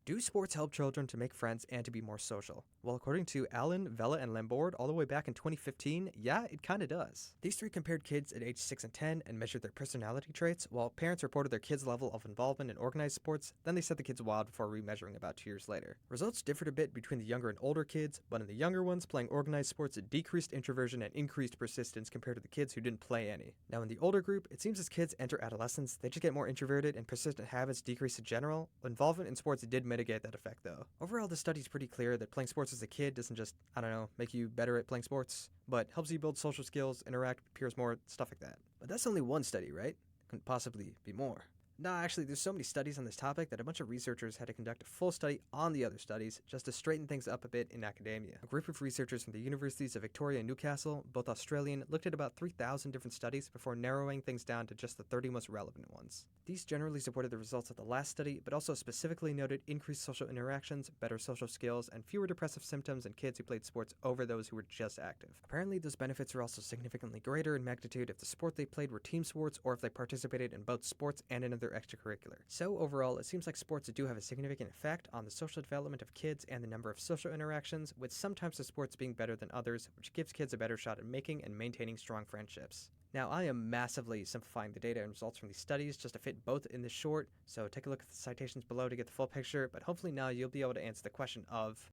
Do sports help children to make friends and to be more social? Well, according to Allen, Vela, and Lambord, all the way back in 2015, yeah, it kinda does. These three compared kids at age 6 and 10 and measured their personality traits, while parents reported their kids' level of involvement in organized sports, then they said the kids wild before remeasuring about 2 years later. Results differed a bit between the younger and older kids, but in the younger ones, playing organized sports decreased introversion and increased persistence compared to the kids who didn't play any. Now, in the older group, it seems as kids enter adolescence, they just get more introverted and persistent habits decrease in general. Involvement in sports did mitigate that effect, though. Overall, the study's pretty clear that playing sports as a kid doesn't just, I don't know, make you better at playing sports, but helps you build social skills, interact with peers more, stuff like that. But that's only one study, right? Couldn't possibly be more. Nah, actually, there's so many studies on this topic that a bunch of researchers had to conduct a full study on the other studies just to straighten things up a bit in academia. A group of researchers from the universities of Victoria and Newcastle, both Australian, looked at about 3,000 different studies before narrowing things down to just the 30 most relevant ones. These generally supported the results of the last study, but also specifically noted increased social interactions, better social skills, and fewer depressive symptoms in kids who played sports over those who were just active. Apparently, those benefits are also significantly greater in magnitude if the sport they played were team sports or if they participated in both sports and another extracurricular. So overall, it seems like sports do have a significant effect on the social development of kids and the number of social interactions, with sometimes the sports being better than others, which gives kids a better shot at making and maintaining strong friendships. Now, I am massively simplifying the data and results from these studies just to fit both in this short, so take a look at the citations below to get the full picture, but hopefully now you'll be able to answer the question of